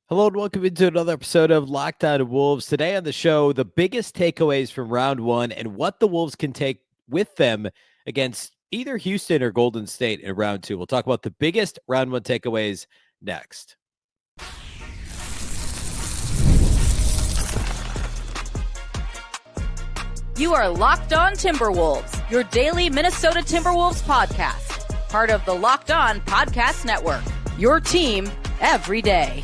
Hello and welcome into another episode of Locked On Wolves. Today on the show, the biggest takeaways from round one and what the Wolves can take with them against either Houston or Golden State in round two. We'll talk about the biggest round one takeaways next. You are Locked On Timberwolves, your daily Minnesota Timberwolves podcast, part of the Locked On Podcast Network, your team every day.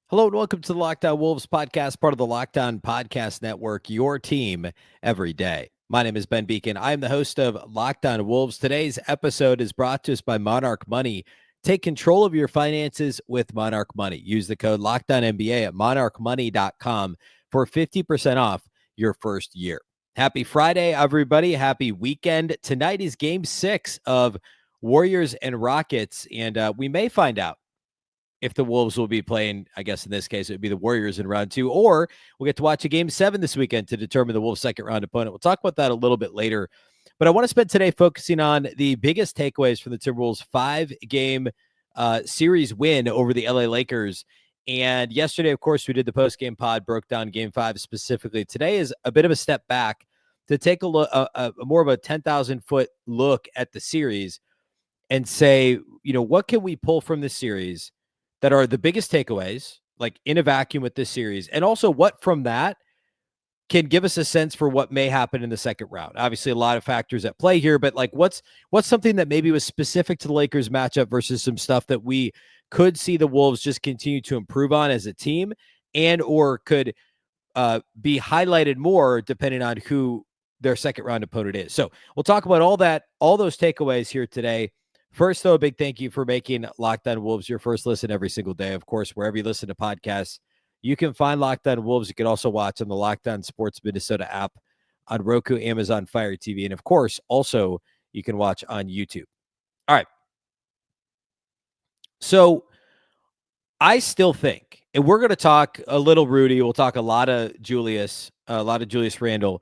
Hello and welcome to the Locked On Wolves podcast, part of the Locked On Podcast Network, your team every day. My name is Ben Beecken. I am the host of Locked On Wolves. Today's episode is brought to us by Monarch Money. Take control of your finances with Monarch Money. Use the code LOCKEDONNBA at monarchmoney.com for 50% off your first year. Happy Friday, everybody. Happy weekend. Tonight is Game 6 of Warriors and Rockets, and we may find out if the Wolves will be playing. I guess in this case, it would be the Warriors in round two, or we'll get to watch a Game 7 this weekend to determine the Wolves' second round opponent. We'll talk about that a little bit later, but I want to spend today focusing on the biggest takeaways from the Timberwolves' 5-game series win over the LA Lakers. And yesterday, of course, we did the post-game pod, broke down Game 5 specifically. Today is a bit of a step back to take a look, more of a 10,000-foot look at the series and say, what can we pull from this series that are the biggest takeaways, like in a vacuum with this series, and also what from that can give us a sense for what may happen in the second round. Obviously, a lot of factors at play here, but like what's something that maybe was specific to the Lakers matchup versus some stuff that we could see the Wolves just continue to improve on as a team, and or could be highlighted more depending on who their second round opponent is. So we'll talk about all those takeaways here today. First, though, a big thank you for making Locked On Wolves your first listen every single day. Of course, wherever you listen to podcasts, you can find Locked On Wolves. You can also watch on the Locked On Sports Minnesota app on Roku, Amazon Fire TV, and of course, also you can watch on YouTube. All right. So I still think, and we're going to talk a little Rudy. We'll talk a lot of Julius Randle,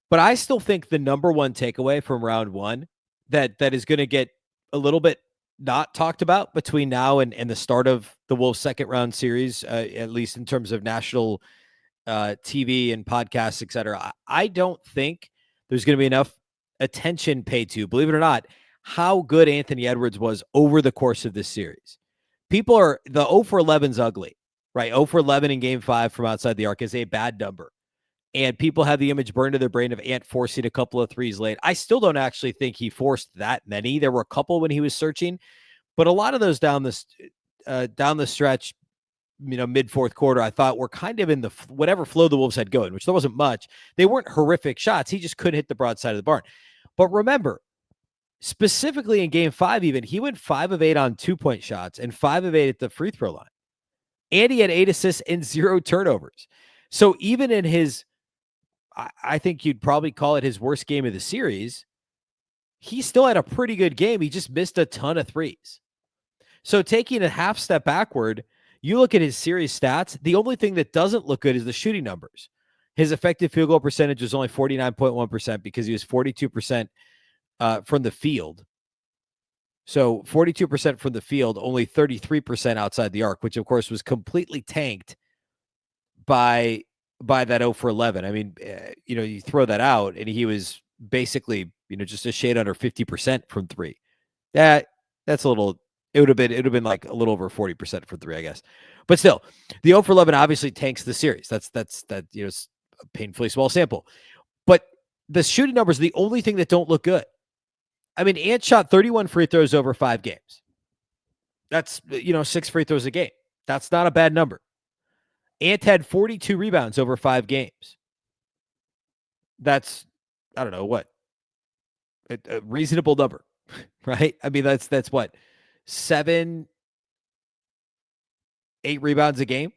but I still think the number one takeaway from round one that is going to get a little bit not talked about between now and the start of the Wolves' second round series, at least in terms of national TV and podcasts, et cetera. I don't think there's going to be enough attention paid to, believe it or not, how good Anthony Edwards was over the course of this series. People are, the 0 for 11's ugly, right? 0 for 11 in Game 5 from outside the arc is a bad number. And people have the image burned to their brain of Ant forcing a couple of threes late. I still don't actually think he forced that many. There were a couple when he was searching, but a lot of those down the stretch, mid fourth quarter, I thought were kind of in the whatever flow the Wolves had going, which there wasn't much. They weren't horrific shots. He just couldn't hit the broad side of the barn. But remember, specifically in Game 5, even he went 5 of 8 on 2-point shots and 5 of 8 at the free throw line. And he had 8 assists and 0 turnovers. So even in his, I think you'd probably call it his worst game of the series, he still had a pretty good game. He just missed a ton of threes. So taking a half step backward, you look at his series stats, the only thing that doesn't look good is the shooting numbers. His effective field goal percentage was only 49.1% because he was 42% from the field. So 42% from the field, only 33% outside the arc, which of course was completely tanked by that 0 for 11. I mean, you throw that out and he was basically, just a shade under 50% from three. That's a little, it would have been like a little over 40% from three, I guess. But still, the 0 for 11 obviously tanks the series. That's it's a painfully small sample. But the shooting numbers are the only thing that don't look good. I mean, Ant shot 31 free throws over 5 games. That's, 6 free throws a game. That's not a bad number. Ant had 42 rebounds over 5 games. That's, I don't know what, a reasonable number, right? I mean, that's what, 7, 8 rebounds a game.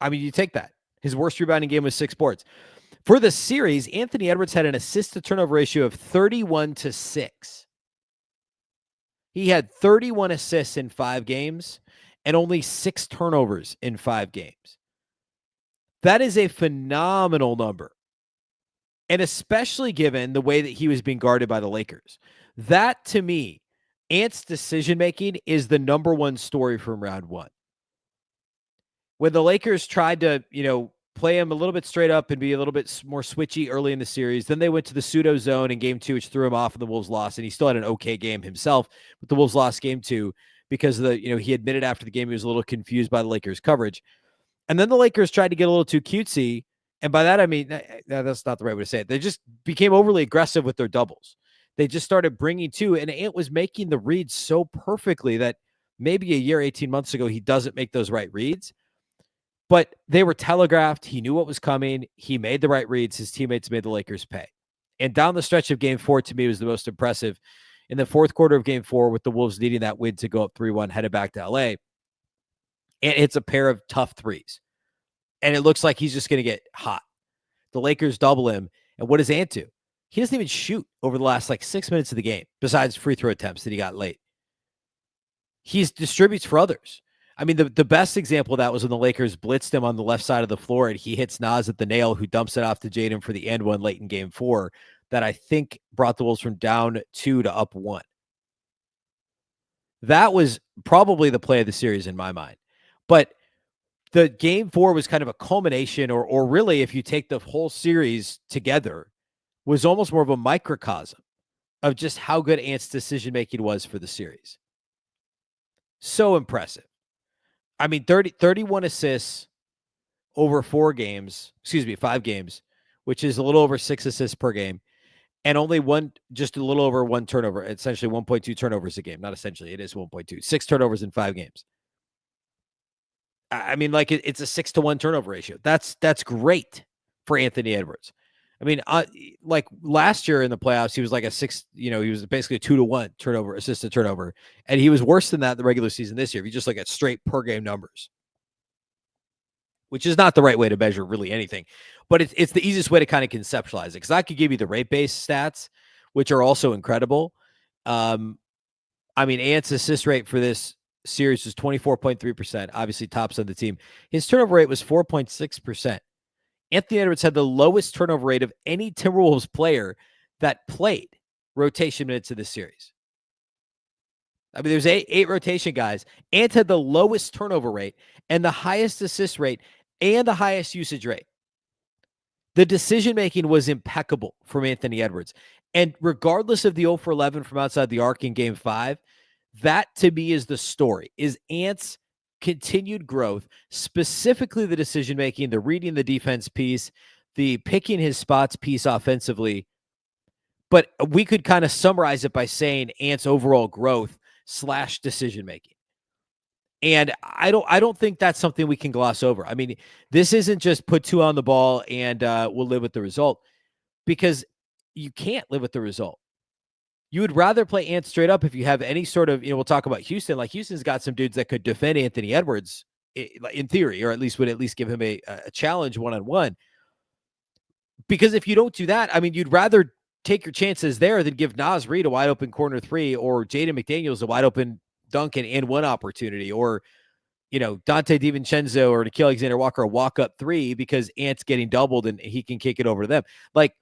I mean, you take that. His worst rebounding game was 6 boards. For the series, Anthony Edwards had an assist to turnover ratio of 31-6. He had 31 assists in 5 games and only 6 turnovers in 5 games. That is a phenomenal number. And especially given the way that he was being guarded by the Lakers. That, to me, Ant's decision-making is the number one story from round one. When the Lakers tried to, play him a little bit straight up and be a little bit more switchy early in the series, then they went to the pseudo zone in game 2, which threw him off and the Wolves lost. And he still had an okay game himself, but the Wolves lost game 2 because he admitted after the game he was a little confused by the Lakers coverage. And then the Lakers tried to get a little too cutesy. And by that, I mean, that's not the right way to say it. They just became overly aggressive with their doubles. They just started bringing two, and Ant was making the reads so perfectly that maybe a year, 18 months ago, he doesn't make those right reads. But they were telegraphed. He knew what was coming. He made the right reads. His teammates made the Lakers pay. And down the stretch of game 4, to me, was the most impressive. In the fourth quarter of game 4, with the Wolves needing that win to go up 3-1, headed back to LA, and it's a pair of tough threes. And it looks like he's just going to get hot. The Lakers double him. And what does Ant do? He doesn't even shoot over the last 6 minutes of the game, besides free throw attempts that he got late. He distributes for others. I mean, the best example of that was when the Lakers blitzed him on the left side of the floor, and he hits Nas at the nail, who dumps it off to Jaden for the and one late in game 4, that I think brought the Wolves from down 2 to up 1. That was probably the play of the series in my mind. But the game 4 was kind of a culmination, or really, if you take the whole series together, was almost more of a microcosm of just how good Ant's decision-making was for the series. So impressive. I mean, 31 assists over 5 games, which is a little over 6 assists per game, and only just a little over 1 turnover, essentially 1.2 turnovers a game. Not essentially, it is 1.2. 6 turnovers in 5 games. I mean, it's a 6-to-1 turnover ratio. That's great for Anthony Edwards. I mean, last year in the playoffs, he was like a 6, he was basically a 2-to-1 turnover, assist to turnover. And he was worse than that in the regular season this year. If you just look at straight per game numbers, which is not the right way to measure really anything, but it's the easiest way to kind of conceptualize it. Because I could give you the rate-based stats, which are also incredible. I mean, Ant's assist rate for this series was 24.3%, obviously tops on the team. His turnover rate was 4.6%. Anthony Edwards had the lowest turnover rate of any Timberwolves player that played rotation minutes of this series. I mean, there's eight rotation guys. Ant had the lowest turnover rate and the highest assist rate and the highest usage rate. The decision-making was impeccable from Anthony Edwards. And regardless of the 0 for 11 from outside the arc in game 5, that to me is the story, is Ant's continued growth, specifically the decision-making, the reading the defense piece, the picking his spots piece offensively. But we could kind of summarize it by saying Ant's overall growth / decision-making. And I don't think that's something we can gloss over. I mean, this isn't just put 2 on the ball and we'll live with the result, because you can't live with the result. You would rather play Ant straight up if you have any sort of, we'll talk about Houston. Like, Houston's got some dudes that could defend Anthony Edwards in theory, or at least would at least give him a challenge one-on-one. Because if you don't do that, I mean, you'd rather take your chances there than give Nas Reid a wide open corner 3, or Jaden McDaniels a wide open dunk and one opportunity, or, Dante DiVincenzo or Nickeil Alexander-Walker a walk-up 3 because Ant's getting doubled and he can kick it over to them. Like,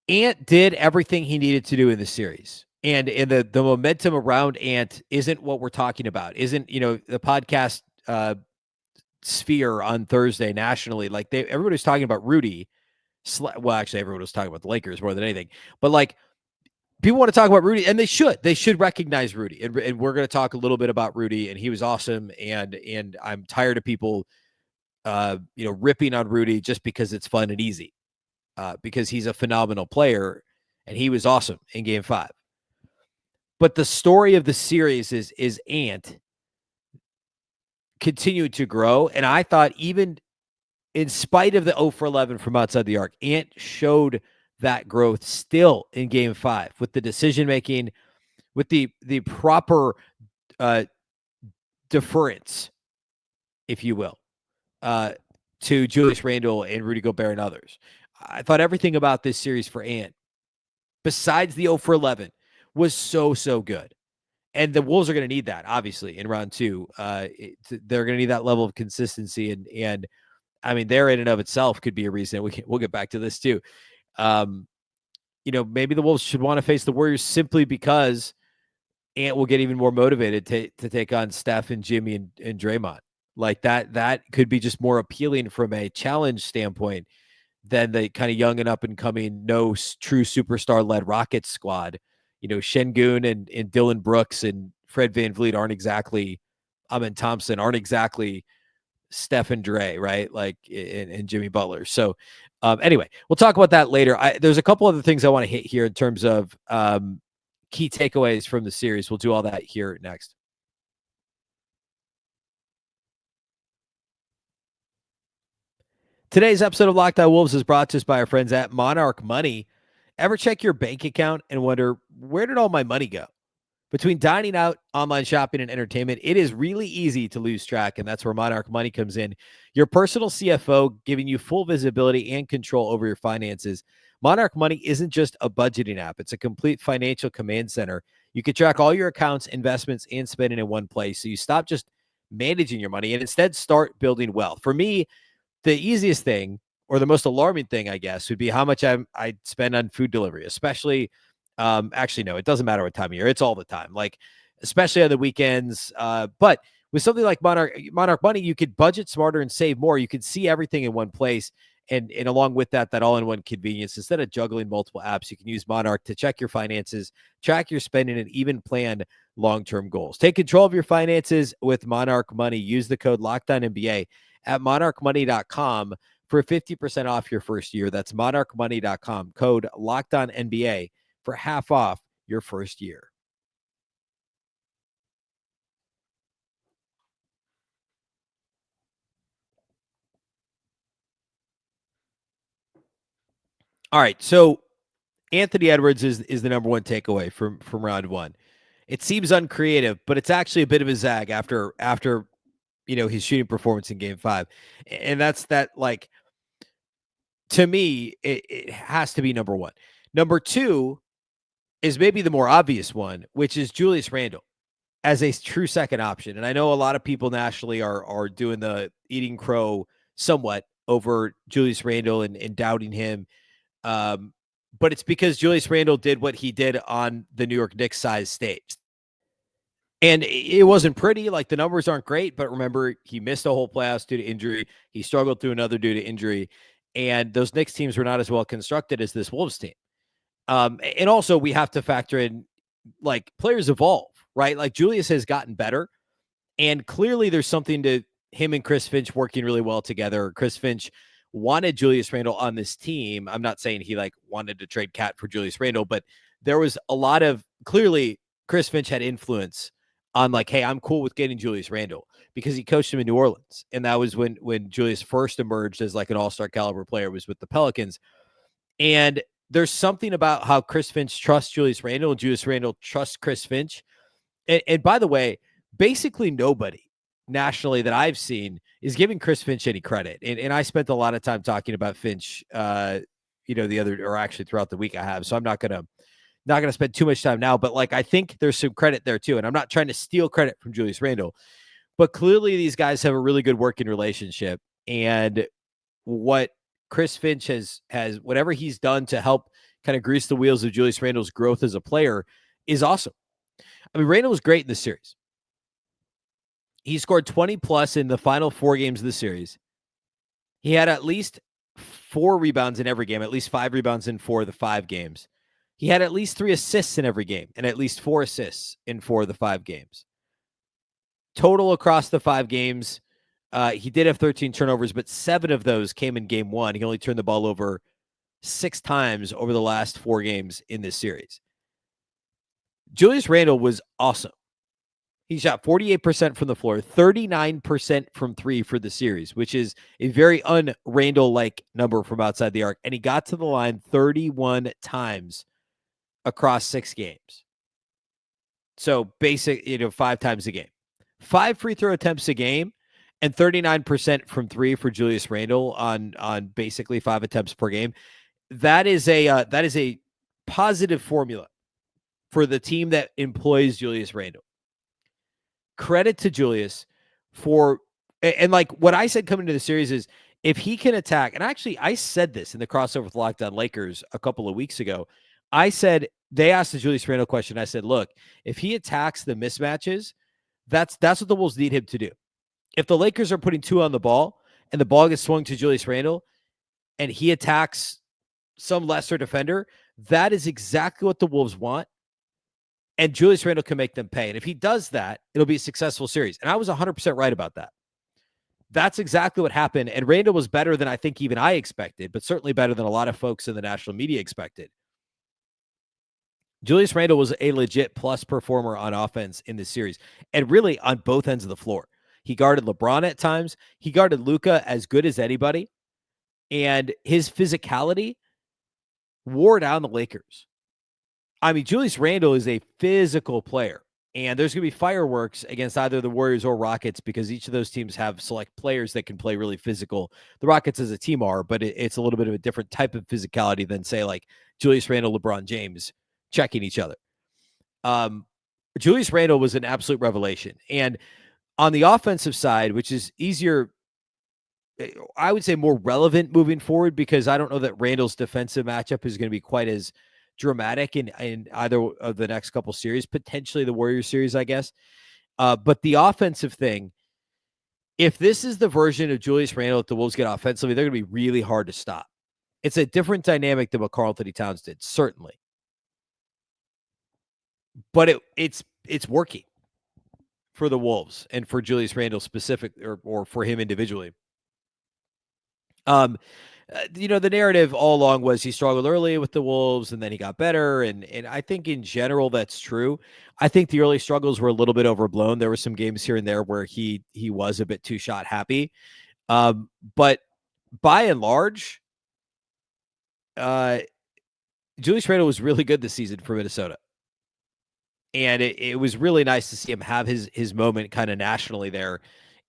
Ant did everything he needed to do in the series. And the momentum around Ant isn't what we're talking about. Isn't, the podcast sphere on Thursday nationally. Like, everybody was talking about Rudy. Well, actually, everyone was talking about the Lakers more than anything. But, people want to talk about Rudy, and they should. They should recognize Rudy. And we're going to talk a little bit about Rudy, and he was awesome. And I'm tired of people, ripping on Rudy just because it's fun and easy. Because he's a phenomenal player, and he was awesome in game 5. But the story of the series is Ant continued to grow. And I thought, even in spite of the 0 for 11 from outside the arc, Ant showed that growth still in game 5 with the decision-making, with the proper deference, if you will, to Julius Randle and Rudy Gobert and others. I thought everything about this series for Ant, besides the 0 for 11, was so good. And the Wolves are going to need that, obviously, in round 2. They're going to need that level of consistency. And I mean, there in and of itself could be a reason. We'll get back to this too. maybe the Wolves should want to face the Warriors simply because Ant will get even more motivated to take on Steph and Jimmy and Draymond. Like that could be just more appealing from a challenge standpoint than the kind of young and up and coming, no true superstar led Rockets squad. Şengün and Dylan Brooks and Fred VanVleet aren't exactly, Amen Thompson aren't exactly Steph and Dre, right? Like, and Jimmy Butler. So anyway, we'll talk about that later. There's a couple other things I want to hit here in terms of key takeaways from the series. We'll do all that here next. Today's episode of Locked On Wolves is brought to us by our friends at Monarch Money. Ever check your bank account and wonder, where did all my money go? Between dining out, online shopping, and entertainment, it is really easy to lose track, and that's where Monarch Money comes in. Your personal CFO giving you full visibility and control over your finances. Monarch Money isn't just a budgeting app. It's a complete financial command center. You can track all your accounts, investments, and spending in one place, so you stop just managing your money and instead start building wealth. For me, the easiest thing, or the most alarming thing, I guess, would be how much I spend on food delivery, especially actually, no, it doesn't matter what time of year. It's all the time, like especially on the weekends. But with something like Monarch Money, you could budget smarter and save more. You could see everything in one place. And along with that all-in-one convenience, instead of juggling multiple apps, you can use Monarch to check your finances, track your spending, and even plan long-term goals. Take control of your finances with Monarch Money. Use the code LOCKEDONNBA at monarchmoney.com for 50% off your first year. That's monarchmoney.com, code LOCKEDONNBA for half off your first year. All right, so Anthony Edwards is the number one takeaway from round one. It seems uncreative, but it's actually a bit of a zag after his shooting performance in Game 5, and that's that. Like, to me, it has to be number one. Number two is maybe the more obvious one, which is Julius Randle as a true second option. And I know a lot of people nationally are doing the eating crow somewhat over Julius Randle and doubting him. But it's because Julius Randle did what he did on the New York Knicks size stage. And it wasn't pretty. Like, the numbers aren't great, but remember, he missed a whole playoffs due to injury. He struggled through another due to injury. And those Knicks teams were not as well constructed as this Wolves team. And also we have to factor in, like, players evolve, right? Like, Julius has gotten better, and clearly there's something to him and Chris Finch working really well together. Chris Finch wanted Julius Randle on this team. I'm not saying he wanted to trade Cat for Julius Randle, but there was a lot of, clearly Chris Finch had influence on, like, hey, I'm cool with getting Julius Randle, because he coached him in New Orleans. And that was when Julius first emerged as like an all-star caliber player, was with the Pelicans. And there's something about how Chris Finch trusts Julius Randle and Julius Randle trusts Chris Finch. And by the way, basically nobody nationally that I've seen is giving Chris Finch any credit. And I spent a lot of time talking about Finch, actually throughout the week I have. So I'm not going to spend too much time now, but like, I think there's some credit there too. And I'm not trying to steal credit from Julius Randle, but clearly these guys have a really good working relationship. And what Chris Finch has whatever he's done to help kind of grease the wheels of Julius Randle's growth as a player is awesome. I mean, Randle was great in this series. He scored 20 plus in the final 4 games of the series. He had at least 4 rebounds in every game, at least 5 rebounds in 4 of the 5 games. He had at least 3 assists in every game, and at least 4 assists in 4 of the 5 games. Total across the 5 games, he did have 13 turnovers, but 7 of those came in game 1. He only turned the ball over 6 times over the last 4 games in this series. Julius Randle was awesome. He shot 48% from the floor, 39% from 3 for the series, which is a very un-Randle-like number from outside the arc. And he got to the line 31 times across 6 games. So basic, 5 times a game. 5 free throw attempts a game, and 39% from 3 for Julius Randle on basically 5 attempts per game. That is a positive formula for the team that employs Julius Randle. Credit to Julius for, and like what I said coming to the series is, if he can attack, and actually I said this in the crossover with Locked On Lakers a couple of weeks ago, I said, they asked the Julius Randle question. I said, look, if he attacks the mismatches, that's what the Wolves need him to do. If the Lakers are putting 2 on the ball and the ball gets swung to Julius Randle and he attacks some lesser defender, that is exactly what the Wolves want. And Julius Randle can make them pay. And if he does that, it'll be a successful series. And I was 100% right about that. That's exactly what happened. And Randle was better than I think even I expected, but certainly better than a lot of folks in the national media expected. Julius Randle was a legit plus performer on offense in this series, and really on both ends of the floor. He guarded LeBron at times. He guarded Luka as good as anybody. And his physicality wore down the Lakers. I mean, Julius Randle is a physical player, and there's going to be fireworks against either the Warriors or Rockets because each of those teams have select players that can play really physical. The Rockets as a team are, but it's a little bit of a different type of physicality than, say, like Julius Randle, LeBron James checking each other. Julius Randle was an absolute revelation. And on the offensive side, which is easier, I would say more relevant moving forward, because I don't know that Randle's defensive matchup is going to be quite as dramatic in either of the next couple series, potentially the Warriors series, I guess. But the offensive thing, if this is the version of Julius Randle that the Wolves get offensively, they're going to be really hard to stop. It's a different dynamic than what Karl-Anthony Towns did, certainly. But it's working for the Wolves and for Julius Randle specific, or for him individually. The narrative all along was he struggled early with the Wolves and then he got better. And I think in general, that's true. I think the early struggles were a little bit overblown. There were some games here and there where he was a bit too shot happy. But by and large, Julius Randle was really good this season for Minnesota. And it was really nice to see him have his moment kind of nationally there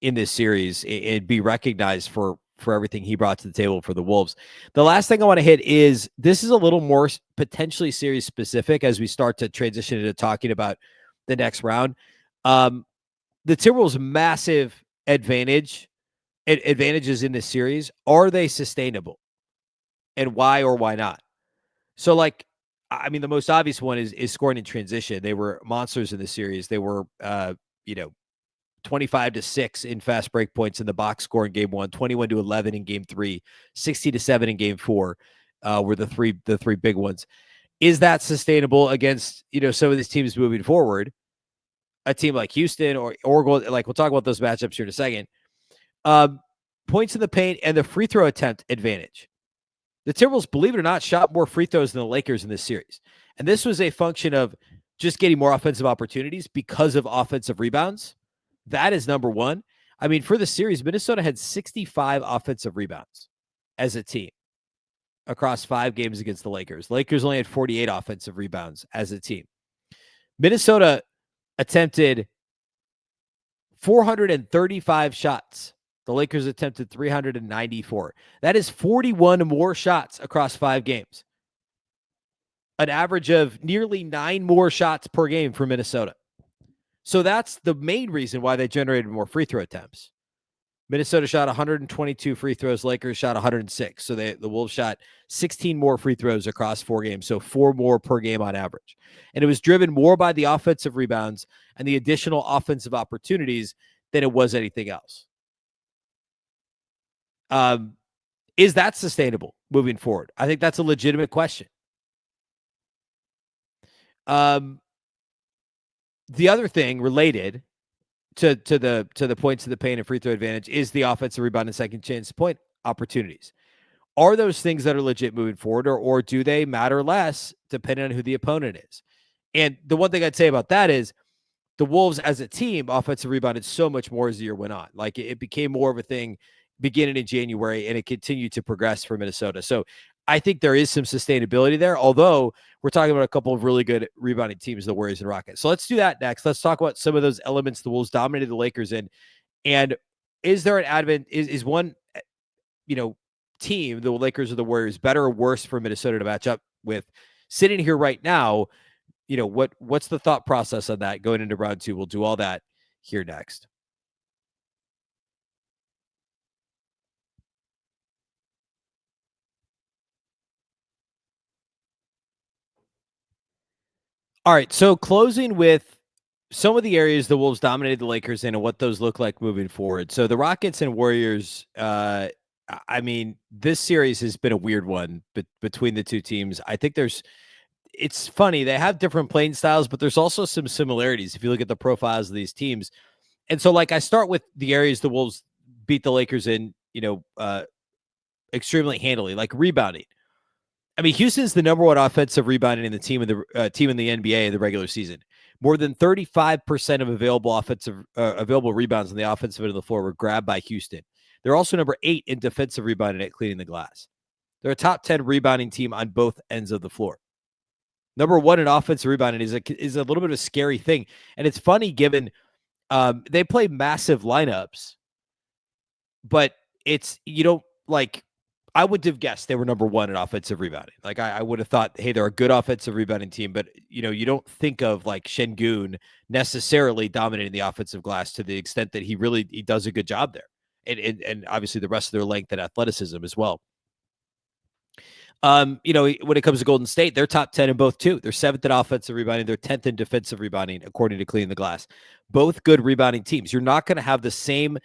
in this series and be recognized for everything he brought to the table for the Wolves. The last thing I want to hit is this is a little more potentially series specific as we start to transition into talking about the next round. The Timberwolves' massive advantages in this series, are they sustainable? And why or why not? So, like, I mean, the most obvious one is scoring in transition. They were monsters in the series. They were, 25-6 in fast break points in the box score in game 1, 21-11 in game 3, 60-7 in game 4, were the three big ones. Is that sustainable against, some of these teams moving forward? A team like Houston or Oregon, like we'll talk about those matchups here in a second. Points in the paint and the free throw attempt advantage. The Timberwolves, believe it or not, shot more free throws than the Lakers in this series. And this was a function of just getting more offensive opportunities because of offensive rebounds. That is number one. I mean, for the series, Minnesota had 65 offensive rebounds as a team across 5 games against the Lakers. Lakers only had 48 offensive rebounds as a team. Minnesota attempted 435 shots. The Lakers attempted 394. That is 41 more shots across 5 games. An average of nearly 9 more shots per game for Minnesota. So that's the main reason why they generated more free throw attempts. Minnesota shot 122 free throws. Lakers shot 106. So the Wolves shot 16 more free throws across 4 games. So 4 more per game on average. And it was driven more by the offensive rebounds and the additional offensive opportunities than it was anything else. Is that sustainable moving forward? I think that's a legitimate question. The other thing related to the points of the paint and free throw advantage is the offensive rebound and second chance point opportunities. Are those things that are legit moving forward, or do they matter less depending on who the opponent is? And the one thing I'd say about that is the Wolves as a team offensive rebounded so much more as the year went on. Like it became more of a thing beginning in January, and it continued to progress for Minnesota. So I think there is some sustainability there, although we're talking about a couple of really good rebounding teams, the Warriors and Rockets. So let's do that next. Let's talk about some of those elements the Wolves dominated the Lakers in. And is there an advent? Is one, team, the Lakers or the Warriors, better or worse for Minnesota to match up with? Sitting here right now, what's the thought process on that going into round 2? We'll do all that here next. All right. So closing with some of the areas the Wolves dominated the Lakers in and what those look like moving forward. So the Rockets and Warriors, I mean, this series has been a weird one between the two teams. I think it's funny. They have different playing styles, but there's also some similarities if you look at the profiles of these teams. And so, like, I start with the areas the Wolves beat the Lakers in, extremely handily, like rebounding. I mean, Houston's the number one offensive rebounding in the team in the NBA in the regular season. More than 35% of available rebounds on the offensive end of the floor were grabbed by Houston. They're also number 8 in defensive rebounding at cleaning the glass. They're a top 10 rebounding team on both ends of the floor. Number 1 in offensive rebounding is a little bit of a scary thing, and it's funny given they play massive lineups, but you don't like. I would have guessed they were number 1 in offensive rebounding. Like I would have thought, hey, they're a good offensive rebounding team, but you don't think of like Şengün necessarily dominating the offensive glass to the extent that he does a good job there, and obviously the rest of their length and athleticism as well. When it comes to Golden State, they're top 10 in both too. They're 7th in offensive rebounding. They're 10th in defensive rebounding, according to Clean the Glass. Both good rebounding teams. You're not going to have the same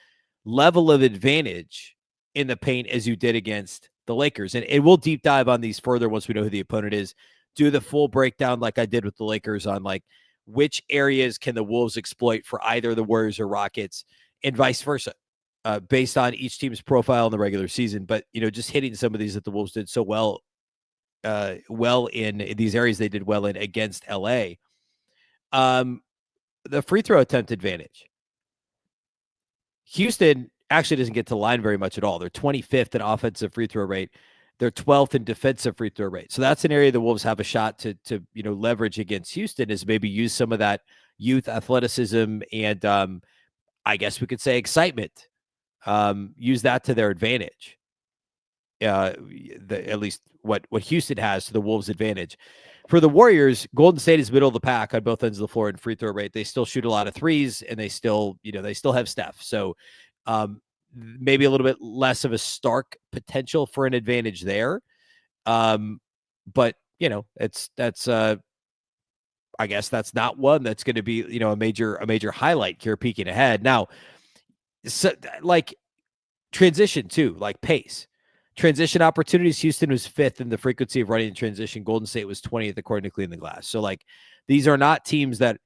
level of advantage in the paint as you did against the Lakers. And we'll deep dive on these further once we know who the opponent is. Do the full breakdown like I did with the Lakers on like which areas can the Wolves exploit for either the Warriors or Rockets and vice versa. Based on each team's profile in the regular season. But, just hitting some of these that the Wolves did so well in these areas they did well in against LA. The free throw attempt advantage. Houston actually doesn't get to the line very much at all. They're 25th in offensive free throw rate. They're 12th in defensive free throw rate. So that's an area the Wolves have a shot to leverage against Houston, is maybe use some of that youth athleticism and I guess we could say excitement. Use that to their advantage. At least what Houston has to the Wolves' advantage. For the Warriors, Golden State is middle of the pack on both ends of the floor in free throw rate. They still shoot a lot of threes, and they still have Steph. So maybe a little bit less of a stark potential for an advantage there. But that's I guess that's not one that's going to be a major highlight here peeking ahead. Now, so like transition too, like pace. Transition opportunities, Houston was 5th in the frequency of running in transition. Golden State was 20th according to Clean the Glass. So like these are not teams that,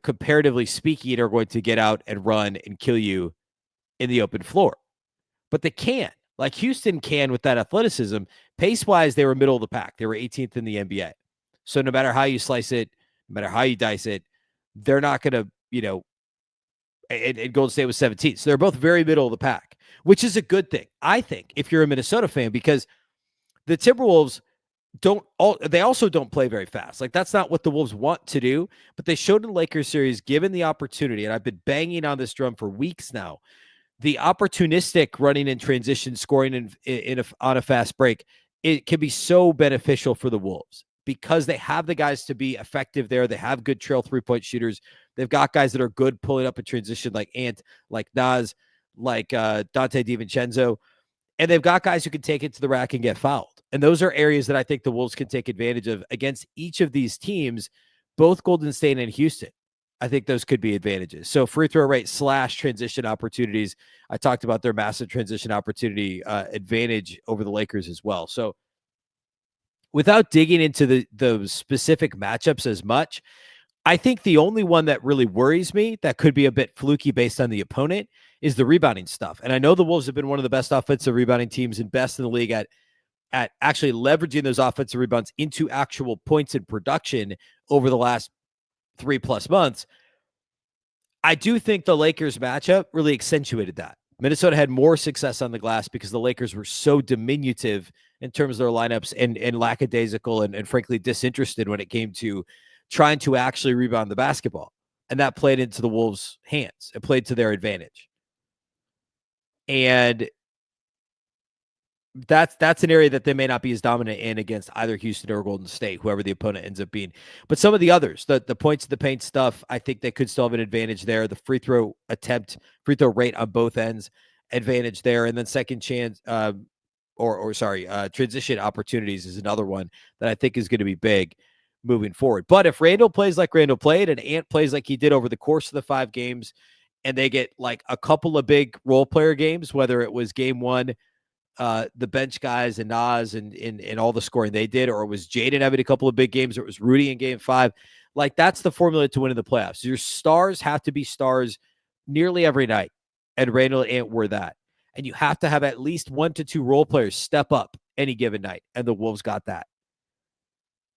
comparatively speaking, are going to get out and run and kill you in the open floor. But they can. Like Houston can with that athleticism. Pace-wise, they were middle of the pack. They were 18th in the NBA. So no matter how you slice it, no matter how you dice it, they're not going to, and Golden State was 17th. So they're both very middle of the pack, which is a good thing, I think, if you're a Minnesota fan, because the Timberwolves they also don't play very fast. Like that's not what the Wolves want to do, but they showed in the Lakers series, given the opportunity, and I've been banging on this drum for weeks now, the opportunistic running in transition, scoring on a fast break, it can be so beneficial for the Wolves because they have the guys to be effective there. They have good trail 3-point shooters. They've got guys that are good pulling up a transition like Ant, like Naz, like Dante DiVincenzo. And they've got guys who can take it to the rack and get fouled. And those are areas that I think the Wolves can take advantage of against each of these teams, both Golden State and Houston. I think those could be advantages. So free throw rate / transition opportunities. I talked about their massive transition opportunity advantage over the Lakers as well. So without digging into the specific matchups as much, I think the only one that really worries me that could be a bit fluky based on the opponent is the rebounding stuff. And I know the Wolves have been one of the best offensive rebounding teams and best in the league at actually leveraging those offensive rebounds into actual points in production over the last 3+ months. I do think the Lakers matchup really accentuated that. Minnesota had more success on the glass because the Lakers were so diminutive in terms of their lineups and lackadaisical and frankly disinterested when it came to trying to actually rebound the basketball. And that played into the Wolves' hands. It played to their advantage. And that's an area that they may not be as dominant in against either Houston or Golden State, whoever the opponent ends up being. But some of the others, the points of the paint stuff, I think they could still have an advantage there. The free throw rate on both ends, advantage there. And then second chance, transition opportunities is another one that I think is going to be big. moving forward. But if Randle plays like Randle played and Ant plays like he did over the course of the 5 games, and they get like a couple of big role player games, whether it was game 1, the bench guys and Nas and all the scoring they did, or it was Jaden having a couple of big games, or it was Rudy in game 5, like that's the formula to win in the playoffs. Your stars have to be stars nearly every night, and Randle and Ant were that. And you have to have at least 1 to 2 role players step up any given night, and the Wolves got that.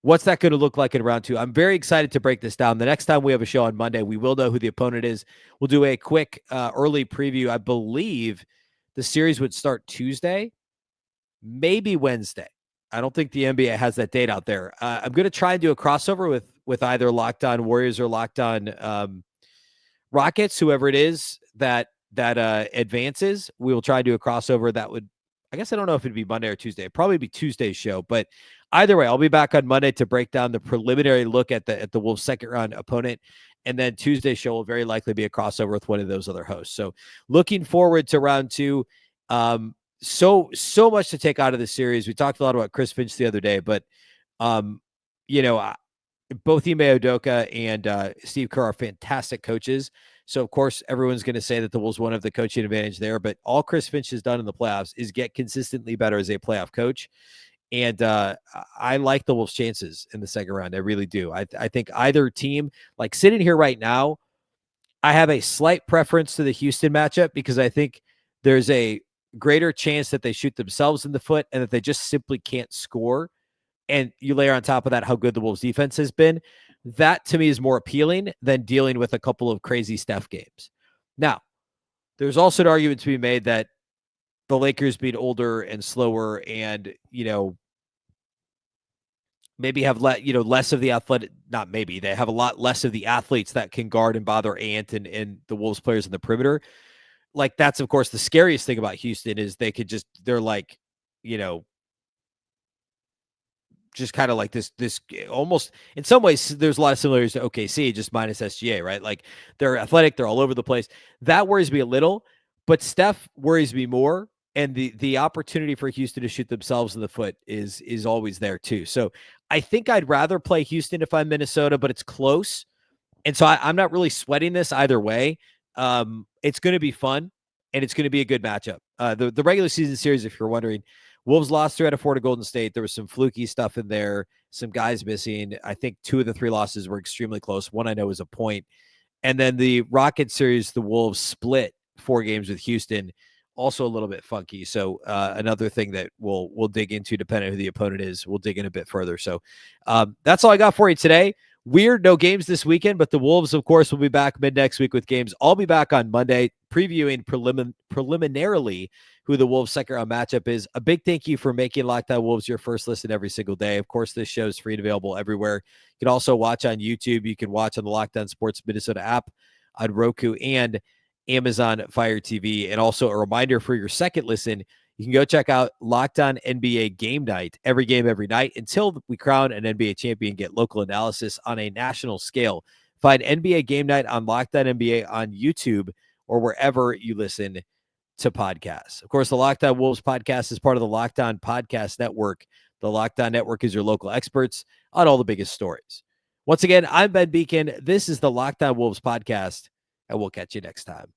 What's that going to look like in round 2? I'm very excited to break this down. The next time we have a show on Monday, we will know who the opponent is. We'll do a quick early preview. I believe the series would start Tuesday, maybe Wednesday. I don't think the NBA has that date out there. I'm going to try and do a crossover with either Locked On Warriors or Locked On Rockets, whoever it is that advances. We will try to do a crossover that would, I guess I don't know if it'd be Monday or Tuesday. It'd probably be Tuesday's show, but either way, I'll be back on Monday to break down the preliminary look at the Wolves' second round opponent. And then Tuesday's show will very likely be a crossover with one of those other hosts. So looking forward to round 2. So much to take out of this series. We talked a lot about Chris Finch the other day, but both Ime Udoka and Steve Kerr are fantastic coaches. So, of course, everyone's going to say that the Wolves won't have the coaching advantage there. But all Chris Finch has done in the playoffs is get consistently better as a playoff coach. And I like the Wolves' chances in the second round. I really do. I think either team, like sitting here right now, I have a slight preference to the Houston matchup because I think there's a greater chance that they shoot themselves in the foot and that they just simply can't score. And you layer on top of that how good the Wolves defense has been. That to me is more appealing than dealing with a couple of crazy Steph games. Now, there's also an argument to be made that the Lakers being older and slower and, maybe have less of the athletic, not maybe, they have a lot less of the athletes that can guard and bother Ant and the Wolves players in the perimeter. Like that's of course the scariest thing about Houston is they're like, just kind of like this almost in some ways there's a lot of similarities to OKC, just minus SGA, right? Like they're athletic, they're all over the place. That worries me a little, but Steph worries me more. And the opportunity for Houston to shoot themselves in the foot is always there too. So I think I'd rather play Houston if I'm Minnesota, but it's close. And so I'm not really sweating this either way. It's going to be fun and it's going to be a good matchup. The regular season series, if you're wondering, Wolves lost 3 out of 4 to Golden State. There was some fluky stuff in there, some guys missing. I think 2 of the 3 losses were extremely close. One I know was a point. And then the Rockets series, the Wolves split 4 games with Houston, also a little bit funky. So another thing that we'll dig into, depending on who the opponent is, we'll dig in a bit further. So that's all I got for you today. Weird, no games this weekend, but the Wolves, of course, will be back mid next week with games. I'll be back on Monday previewing preliminarily who the Wolves' second round matchup is. A big thank you for making Locked On Wolves your first listen every single day. Of course, this show is free and available everywhere. You can also watch on YouTube. You can watch on the Locked On Sports Minnesota app, on Roku, and Amazon Fire TV. And also a reminder for your second listen, you can go check out Locked On NBA Game Night, every game, every night, until we crown an NBA champion, get local analysis on a national scale. Find NBA Game Night on Locked On NBA on YouTube or wherever you listen to podcasts. Of course, the Locked On Wolves podcast is part of the Locked On Podcast Network. The Locked On Network is your local experts on all the biggest stories. Once again, I'm Ben Beecken. This is the Locked On Wolves podcast, and we'll catch you next time.